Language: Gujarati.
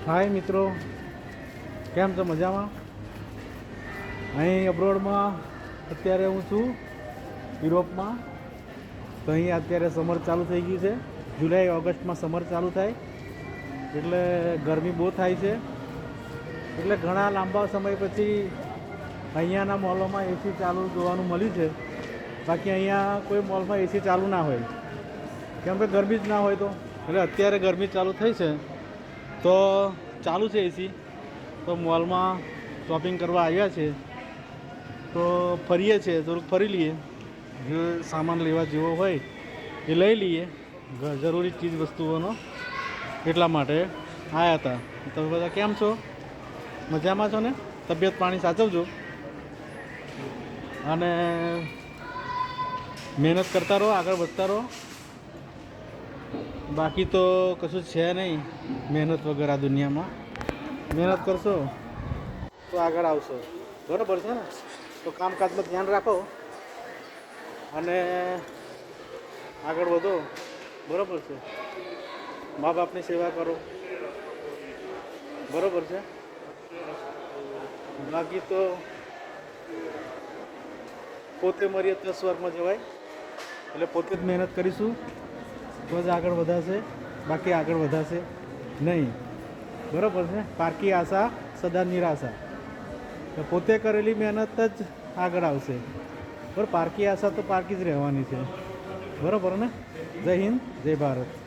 હાય મિત્રો, કેમ છો? મજામાં? અહીં અબ્રોડમાં અત્યારે હું છું યુરોપમાં. તો અહીં અત્યારે સમર ચાલુ થઈ ગયું છે. જુલાઈ ઓગસ્ટમાં સમર ચાલુ થાય એટલે ગરમી બહુ થાય છે. એટલે ઘણા લાંબા સમય પછી અહીંયાના મોલોમાં એસી ચાલુ જોવાનું મળ્યું છે. બાકી અહીંયા કોઈ મોલમાં એસી ચાલુ ના હોય, કેમ કે ગરમી જ ના હોય. તો એટલે અત્યારે ગરમી ચાલુ થઈ છે તો ચાલુ છે એસી. તો મોલમાં શોપિંગ કરવા આવ્યા છે તો ફરીએ છીએ, થોડુંક ફરી લઈએ, જે સામાન લેવા જેવો હોય એ લઈ લઈએ, જરૂરી ચીજ વસ્તુઓનો. એટલા માટે આવ્યા હતા. તમે બધા કેમ છો? મજામાં છો ને? તબિયત પાણી સાચવજો અને મહેનત કરતા રહો, આગળ વધતા રહો. બાકી તો કશું છે નહીં મહેનત વગર આ દુનિયામાં. મહેનત કરશો તો આગળ આવશો, બરાબર છે ને? તો કામકાજમાં ધ્યાન રાખો અને આગળ વધો, બરાબર છે? મા બાપની સેવા કરો, બરાબર છે? બાકી તો પોતે મરીએ તો સ્વર્ગમાં જવાય. એટલે પોતે જ મહેનત કરીશું તો જ આગળ વધાશે, બાકી આગળ વધાશે નહીં, બરાબર છે? પારકી આશા સદા નિરાશા. તો પોતે કરેલી મહેનત જ આગળ આવશે, બરાબર? પારકી આશા તો પારકી જ રહેવાની છે, બરાબર ને? જય હિન્દ, જય ભારત.